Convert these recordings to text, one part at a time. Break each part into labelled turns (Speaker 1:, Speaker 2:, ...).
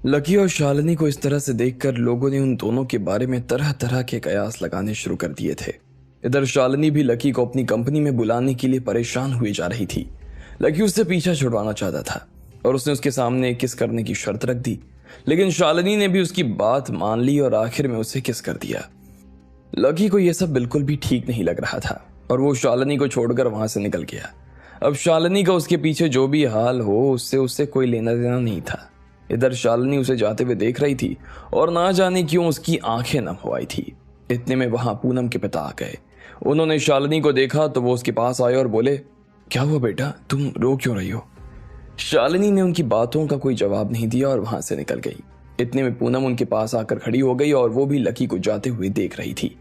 Speaker 1: Lucky और शालिनी को इस तरह से देखकर लोगों ने उन दोनों के बारे में तरह तरह के कयास लगाने शुरू कर दिए थे। इधर शालिनी भी लकी को अपनी कंपनी में बुलाने के लिए परेशान हुई जा रही थी। लकी उससे पीछा छुड़वाना चाहता था और उसने उसके सामने किस करने की शर्त रख दी, लेकिन शालिनी ने भी उसकी बात मान ली और आखिर में उसे किस कर दिया। लकी को यह सब बिल्कुल भी ठीक नहीं लग रहा था और वो शालिनी को छोड़कर वहां से निकल गया। अब शालिनी का उसके पीछे जो भी हाल हो उससे कोई लेना देना नहीं था। इधर शालिनी उसे जाते हुए देख रही थी और ना जाने क्यों उसकी आंखें नम हो आई थी। इतने में वहां पूनम के पिता आ गए। उन्होंने शालिनी को देखा तो वो उसके पास आए और बोले, क्या हुआ बेटा, तुम रो क्यों रही हो? शालिनी ने उनकी बातों का कोई जवाब नहीं दिया और वहां से निकल गई। इतने में पूनम उनके पास आकर खड़ी हो गई और वो भी लकी को जाते हुए देख रही थी।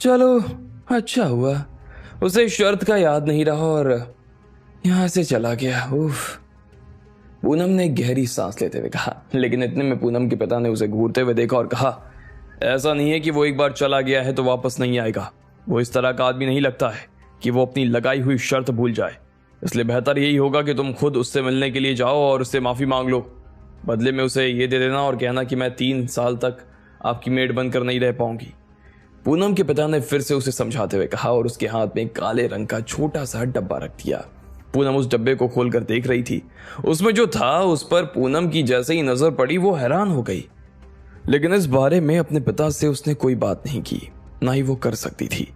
Speaker 1: चलो अच्छा हुआ, उसे शर्त का याद नहीं रहा और यहां से चला गया। उफ, पूनम ने गहरी सांस लेते हुए कहा। लेकिन इतने में पूनम के पिता ने उसे घूरते हुए देखा और कहा, ऐसा नहीं है कि वो एक बार चला गया है तो वापस नहीं आएगा। वो इस तरह का आदमी नहीं लगता है कि वो अपनी लगाई हुई शर्त भूल जाए। इसलिए बेहतर यही होगा कि तुम खुद उससे मिलने के लिए जाओ और उससे माफी मांग लो। बदले में उसे ये दे देना और कहना कि मैं 3 साल तक आपकी मेड बनकर नहीं रह पाऊंगी। पूनम के पिता ने फिर से उसे समझाते हुए कहा और उसके हाथ में काले रंग का छोटा सा डब्बा रख दिया। पूनम उस डब्बे को खोलकर देख रही थी। उसमें जो था उस पर पूनम की जैसे ही नजर पड़ी वो हैरान हो गई, लेकिन इस बारे में अपने पिता से उसने कोई बात नहीं की, ना ही वो कर सकती थी।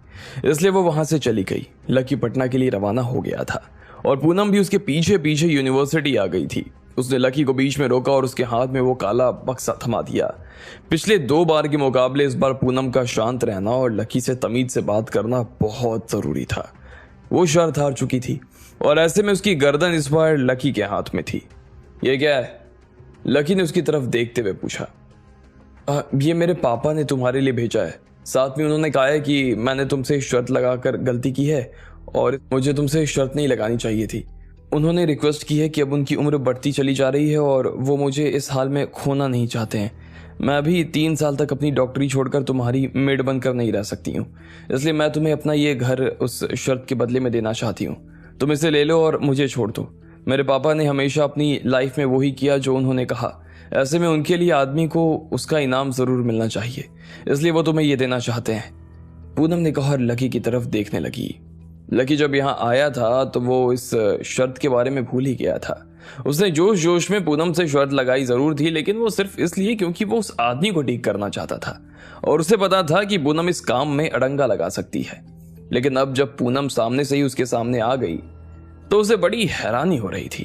Speaker 1: इसलिए वो वहां से चली गई। लकी पटना के लिए रवाना हो गया था और पूनम भी उसके पीछे पीछे यूनिवर्सिटी आ गई थी। उसने लकी को बीच में रोका और उसके हाथ में वो काला बक्सा थमा दिया। पिछले 2 बार के मुकाबले इस बार पूनम का शांत रहना और लकी से तमीज से बात करना बहुत जरूरी था। वो शर्त हार चुकी थी और ऐसे में उसकी गर्दन इस बार लकी के हाथ में थी। ये क्या है? लकी ने उसकी तरफ देखते हुए पूछा। ये मेरे पापा ने तुम्हारे लिए भेजा है। साथ में उन्होंने कहा है कि मैंने तुमसे शर्त लगाकर गलती की है और मुझे तुमसे शर्त नहीं लगानी चाहिए थी। उन्होंने रिक्वेस्ट की है कि अब उनकी उम्र बढ़ती चली जा रही है और वो मुझे इस हाल में खोना नहीं चाहते हैं। मैं अभी 3 साल तक अपनी डॉक्टरी छोड़कर तुम्हारी मेड बनकर नहीं रह सकती हूँ, इसलिए मैं तुम्हें अपना ये घर उस शर्त के बदले में देना चाहती हूँ। तुम इसे ले लो और मुझे छोड़ दो। मेरे पापा ने हमेशा अपनी लाइफ में वही किया जो उन्होंने कहा। ऐसे में उनके लिए आदमी को उसका इनाम जरूर मिलना चाहिए, इसलिए वो तुम्हें ये देना चाहते हैं। पूनम ने कहा और लकी की तरफ देखने लगी। लकी जब यहाँ आया था तो वो इस शर्त के बारे में भूल ही गया था। उसने जोश जोश में पूनम से शर्त लगाई जरूर थी, लेकिन वो सिर्फ इसलिए क्योंकि वो उस आदमी को ठीक करना चाहता था और उसे पता था कि पूनम इस काम में अड़ंगा लगा सकती है। लेकिन अब जब पूनम सामने से ही उसके सामने आ गई तो उसे बड़ी हैरानी हो रही थी।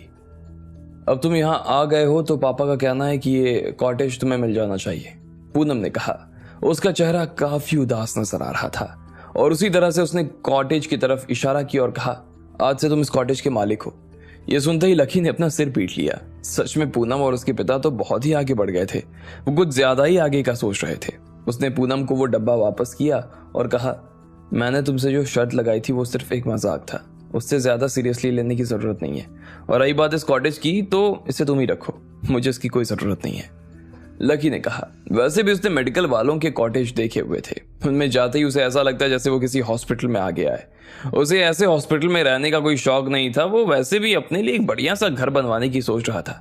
Speaker 1: अब तुम यहाँ आ गए हो तो पापा का कहना है कि ये कॉटेज तुम्हें मिल जाना चाहिए, पूनम ने कहा। उसका चेहरा काफी उदास नजर आ रहा था और उसी तरह से उसने कॉटेज की तरफ इशारा किया और कहा, आज से तुम इस कॉटेज के मालिक हो। यह सुनते ही लकी ने अपना सिर पीट लिया। सच में पूनम और उसके पिता तो बहुत ही आगे बढ़ गए थे। वो कुछ ज्यादा ही आगे का सोच रहे थे। उसने पूनम को वो डब्बा वापस किया और कहा, मैंने तुमसे जो शर्त लगाई थी वो सिर्फ एक मजाक था, उससे ज्यादा सीरियसली लेने की जरूरत नहीं है। और रही बात इस कॉटेज की तो इसे तुम ही रखो, मुझे इसकी कोई जरूरत नहीं है, लकी ने कहा। वैसे भी उसने मेडिकल वालों के कॉटेज देखे हुए थे। उनमें जाते ही उसे ऐसा लगता है जैसे वो किसी हॉस्पिटल में आ गया है। उसे ऐसे हॉस्पिटल में रहने का कोई शौक नहीं था। वो वैसे भी अपने लिए एक बढ़िया सा घर बनवाने की सोच रहा था।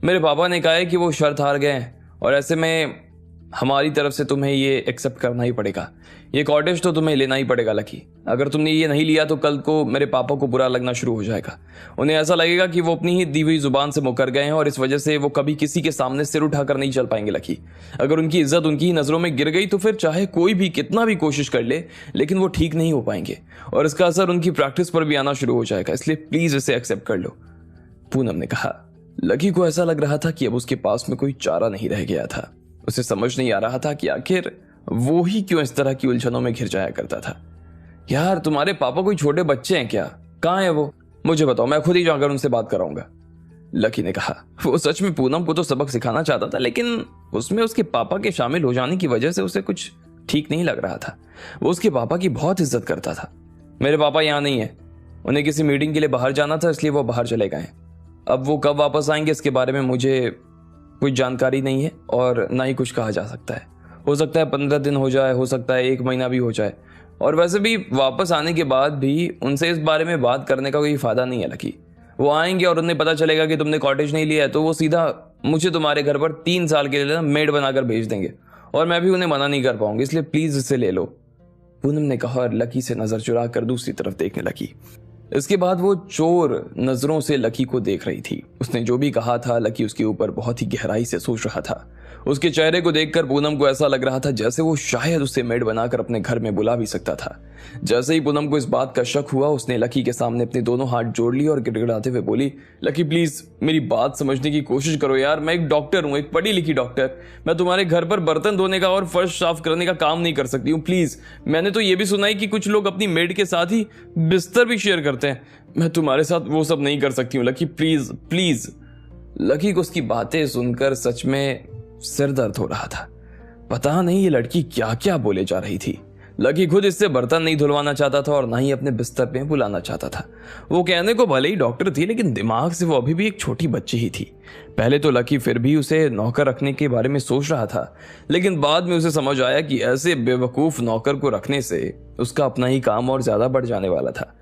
Speaker 1: मेरे पापा ने कहा है कि वो शर्त हार गए हैं और ऐसे में हमारी तरफ से तुम्हें ये एक्सेप्ट करना ही पड़ेगा। ये कॉटेज तो तुम्हें लेना ही पड़ेगा लकी। अगर तुमने ये नहीं लिया तो कल को मेरे पापा को बुरा लगना शुरू हो जाएगा। उन्हें ऐसा लगेगा कि वो अपनी ही दी हुई जुबान से मुकर गए हैं और इस वजह से वो कभी किसी के सामने सिर उठाकर नहीं चल पाएंगे लकी। अगर उनकी इज्जत उनकी ही नजरों में गिर गई तो फिर चाहे कोई भी कितना भी कोशिश कर ले, लेकिन वो ठीक नहीं हो पाएंगे और इसका असर उनकी प्रैक्टिस पर भी आना शुरू हो जाएगा। इसलिए प्लीज इसे एक्सेप्ट कर लो, पूनम ने कहा। लकी को ऐसा लग रहा था कि अब उसके पास में कोई चारा नहीं रह गया था। उसे समझ नहीं आ रहा था कि आखिर वो ही क्यों इस तरह की उलझनों में घिर जाया करता था। यार तुम्हारे पापा कोई छोटे बच्चे हैं क्या? कहाँ है वो? मुझे बताओ, मैं खुद ही जाकर उनसे बात कराऊंगा, लकी ने कहा। वो सच में पूनम को तो सबक सिखाना चाहता था, लेकिन उसमें उसके पापा के शामिल हो जाने की वजह से उसे कुछ ठीक नहीं लग रहा था। वो उसके पापा की बहुत इज्जत करता था। मेरे पापा यहाँ नहीं है, उन्हें किसी मीटिंग के लिए बाहर जाना था, इसलिए वो बाहर चले गए। अब वो कब वापस आएंगे इसके बारे में मुझे कोई जानकारी नहीं है और ना ही कुछ कहा जा सकता है। हो सकता है 15 दिन हो जाए, हो सकता है 1 महीना भी हो जाए। और वैसे भी वापस आने के बाद भी उनसे इस बारे में बात करने का कोई फायदा नहीं है लकी। वो आएंगे और उन्हें पता चलेगा कि तुमने कॉटेज नहीं लिया है तो वो सीधा मुझे तुम्हारे घर पर 3 साल के लिए मेड बनाकर भेज देंगे और मैं भी उन्हें मना नहीं कर पाऊंगी, इसलिए प्लीज इसे ले लो। पूनम ने कहा और लकी से नजर चुरा कर दूसरी तरफ देखने लगी। इसके बाद वो चोर नजरों से लकी को देख रही थी। उसने जो भी कहा था लकी उसके ऊपर बहुत ही गहराई से सोच रहा था। उसके चेहरे को देखकर पूनम को ऐसा लग रहा था जैसे वो शायद उसे मेड बनाकर अपने घर में बुला भी सकता था। जैसे ही पूनम को इस बात का शक हुआ उसने लकी के सामने अपने दोनों हाथ जोड़ लिए और गिड़गिड़ाते हुए बोली, लकी प्लीज मेरी बात समझने की कोशिश करो यार, मैं एक डॉक्टर हूँ, एक पढ़ी लिखी डॉक्टर। मैं तुम्हारे घर पर बर्तन धोने का और फर्श साफ करने का काम नहीं कर सकती हूँ, प्लीज। मैंने तो ये भी सुना है कि कुछ लोग अपनी मेड के साथ ही बिस्तर भी शेयर करते हैं। मैं तुम्हारे साथ वो सब नहीं कर सकती हूँ लकी, प्लीज प्लीज। लकी को उसकी बातें सुनकर सच में सिर दर्द हो रहा था। पता नहीं ये लड़की क्या क्या बोले जा रही थी। लकी खुद इससे बर्तन नहीं धुलवाना चाहता था और ना ही अपने बिस्तर पे बुलाना चाहता था। वो कहने को भले ही डॉक्टर थी लेकिन दिमाग से वो अभी भी एक छोटी बच्ची ही थी। पहले तो लकी फिर भी उसे नौकर रखने के बारे में सोच रहा था, लेकिन बाद में उसे समझ आया कि ऐसे बेवकूफ नौकर को रखने से उसका अपना ही काम और ज्यादा बढ़ जाने वाला था।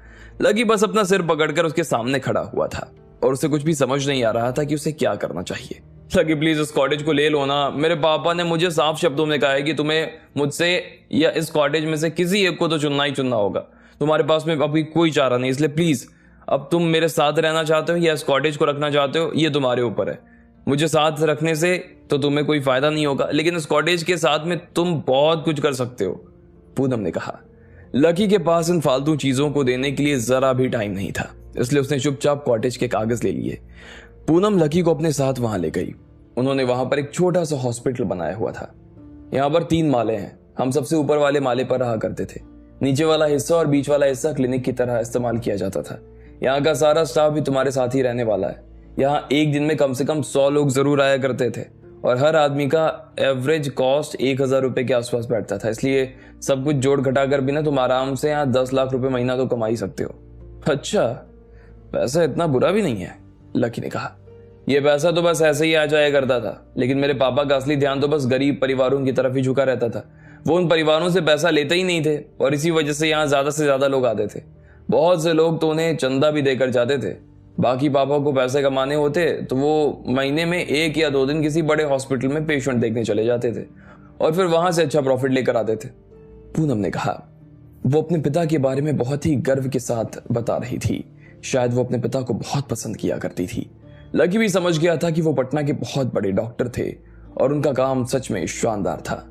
Speaker 1: लकी बस अपना सिर पकड़कर उसके सामने खड़ा हुआ था और उसे कुछ भी समझ नहीं आ रहा था कि उसे क्या करना चाहिए। लकी प्लीज इस कॉटेज को ले लो ना, मेरे पापा ने मुझे साफ शब्दों में कहा है कि तुम्हें मुझसे या इस कॉटेज में से किसी एक को तो चुनना ही चुनना होगा। तुम्हारे पास में अभी कोई चारा नहीं, इसलिए प्लीज अब तुम मेरे साथ रहना चाहते हो या इस कॉटेज को रखना चाहते हो ये तुम्हारे ऊपर है। मुझे साथ रखने से तो तुम्हें कोई फायदा नहीं होगा, लेकिन इस कॉटेज के साथ में तुम बहुत कुछ कर सकते हो, पूनम ने कहा। लकी के पास इन फालतू चीजों को देने के लिए जरा भी टाइम नहीं था, इसलिए उसने चुपचाप कॉटेज के कागज ले लिए। पूनम लकी को अपने साथ वहां ले गई। उन्होंने वहां पर एक छोटा सा हॉस्पिटल बनाया हुआ था। यहाँ पर 3 माले हैं। हम सबसे ऊपर वाले माले पर रहा करते थे। नीचे वाला हिस्सा और बीच वाला हिस्सा क्लिनिक की तरह इस्तेमाल किया जाता था। यहाँ का सारा स्टाफ भी तुम्हारे साथ ही रहने वाला है। यहाँ एक दिन में कम से कम 100 लोग जरूर आया करते थे और हर आदमी का एवरेज कॉस्ट 1000 रुपए के आसपास बैठता था, इसलिए सब कुछ जोड़ घटाकर भी ना तुम आराम से यहाँ 10 लाख रुपए महीना तो कमा ही सकते हो। अच्छा, पैसा इतना बुरा भी नहीं है, लकी ने कहा। ये पैसा तो बस ऐसे ही आ जाया करता था, लेकिन मेरे पापा का असली ध्यान तो बस गरीब परिवारों की तरफ ही झुका रहता था। वो उन परिवारों से पैसा लेते ही नहीं थे और इसी वजह से यहाँ ज्यादा से ज्यादा लोग आते थे। बहुत से लोग तो उन्हें चंदा भी देकर जाते थे। बाकी पापा को पैसे कमाने होते तो वो महीने में 1 या 2 दिन किसी बड़े हॉस्पिटल में पेशेंट देखने चले जाते थे और फिर वहां से अच्छा प्रॉफिट लेकर आते थे, पूनम ने कहा। वो अपने पिता के बारे में बहुत ही गर्व के साथ बता रही थी। शायद वो अपने पिता को बहुत पसंद किया करती थी। लकी भी समझ गया था कि वो पटना के बहुत बड़े डॉक्टर थे और उनका काम सच में शानदार था।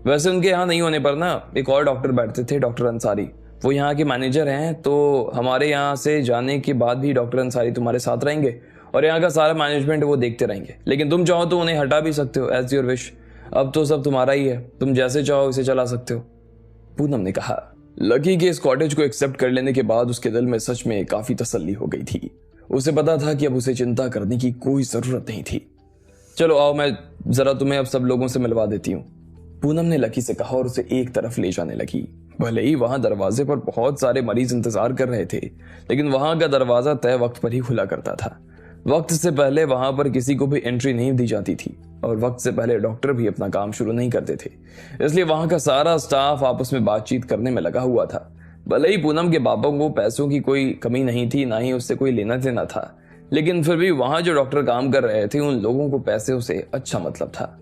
Speaker 1: वैसे उनके यहाँ नहीं होने पर ना एक और डॉक्टर बैठते थे, डॉक्टर अंसारी। वो यहाँ के मैनेजर हैं, तो हमारे यहाँ से जाने के बाद भी डॉक्टर अंसारी तुम्हारे साथ रहेंगे और यहाँ का सारा मैनेजमेंट वो देखते रहेंगे। लेकिन तुम चाहो तो उन्हें हटा भी सकते हो, एज योर विश। अब तो सब तुम्हारा ही है, तुम जैसे चाहो इसे चला सकते हो, पूनम ने कहा। लकी के इस कॉटेज को एक्सेप्ट कर लेने के बाद उसके दिल में सच में काफी तसल्ली हो गई थी। उसे पता था कि अब उसे चिंता करने की कोई जरूरत नहीं थी। चलो आओ, मैं जरा तुम्हें अब सब लोगों से मिलवा देती हूँ, पूनम ने लकी से कहा और उसे एक तरफ ले जाने लगी। भले ही वहां दरवाजे पर बहुत सारे मरीज इंतजार कर रहे थे, लेकिन वहां का दरवाजा तय वक्त पर ही खुला करता था। वक्त से पहले वहां पर किसी को भी एंट्री नहीं दी जाती थी और वक्त से पहले डॉक्टर भी अपना काम शुरू नहीं करते थे, इसलिए वहां का सारा स्टाफ आपस में बातचीत करने में लगा हुआ था। भले ही पूनम के पापा को पैसों की कोई कमी नहीं थी, ना ही उससे कोई लेना देना था, लेकिन फिर भी वहां जो डॉक्टर काम कर रहे थे उन लोगों को पैसे से अच्छा मतलब था।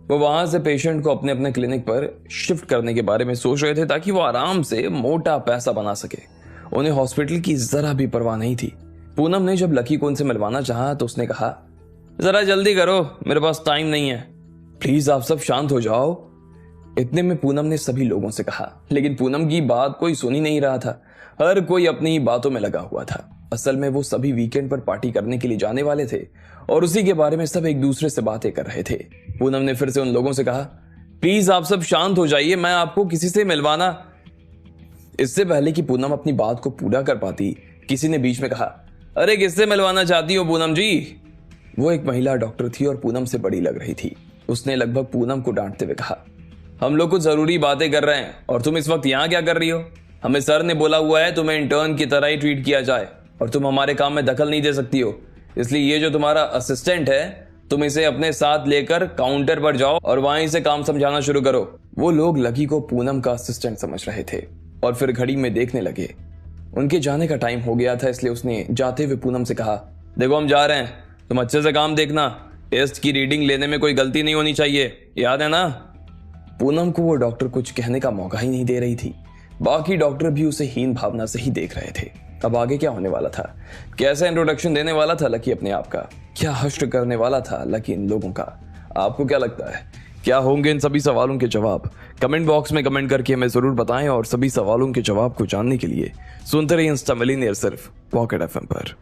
Speaker 1: वो वहां से पेशेंट को अपने अपने क्लिनिक पर शिफ्ट करने के बारे में सोच रहे थे ताकि वो आराम से मोटा पैसा बना सके। उन्हें हॉस्पिटल की जरा भी परवाह नहीं थी। पूनम ने जब लकी को उनसे मिलवाना चाहा तो उसने कहा, जरा जल्दी करो, मेरे पास टाइम नहीं है, प्लीज आप सब शांत हो जाओ। इतने में पूनम ने सभी लोगों से कहा, लेकिन पूनम की बात कोई सुन ही नहीं रहा था। हर कोई अपनी ही बातों में लगा हुआ था। असल में वो सभी वीकेंड पर पार्टी करने के लिए जाने वाले थे और उसी के बारे में सब एक दूसरे से बातें कर रहे थे। पूनम ने फिर से उन लोगों से कहा, प्लीज आप सब शांत हो जाइए, मैं आपको किसी से मिलवाना। इससे पहले कि पूनम अपनी बात को पूरा कर पाती, किसी ने बीच में कहा, अरे किससे मिलवाना चाहती हो पूनम जी? वो एक महिला डॉक्टर थी और पूनम से बड़ी लग रही थी। उसने लगभग पूनम को डांटते हुए कहा, हम लोग कुछ जरूरी बातें कर रहे हैं और तुम इस वक्त यहाँ क्या कर रही हो? हमें सर ने बोला हुआ है तुम्हें इंटर्न की तरह ही ट्रीट किया जाए और तुम हमारे काम में दखल नहीं दे सकती हो। इसलिए ये जो तुम्हारा असिस्टेंट है, तुम इसे अपने साथ लेकर काउंटर पर जाओ और वहीं से काम समझाना शुरू करो। वो लोग लकी को पूनम का असिस्टेंट समझ रहे थे और फिर घड़ी में देखने लगे। उनके जाने का टाइम हो गया था, इसलिए उसने जाते हुए पूनम से कहा, देखो हम जा रहे हैं, तुम अच्छे से काम देखना, टेस्ट की रीडिंग लेने में कोई गलती नहीं होनी चाहिए, याद है ना। पूनम को वो डॉक्टर कुछ कहने का मौका ही नहीं दे रही थी। बाकी डॉक्टर भी उसे हीन भावना से ही देख रहे थे। अब आगे क्या होने वाला था, कैसा इंट्रोडक्शन देने वाला था लकी अपने आप का, क्या हश्र करने वाला था लकी इन लोगों का। आपको क्या लगता है, क्या होंगे इन सभी सवालों के जवाब? कमेंट बॉक्स में कमेंट करके हमें जरूर बताएं और सभी सवालों के जवाब को जानने के लिए सुनते रहिए इंस्टा मिलियनेयर सिर्फ पॉकेट एफएम पर।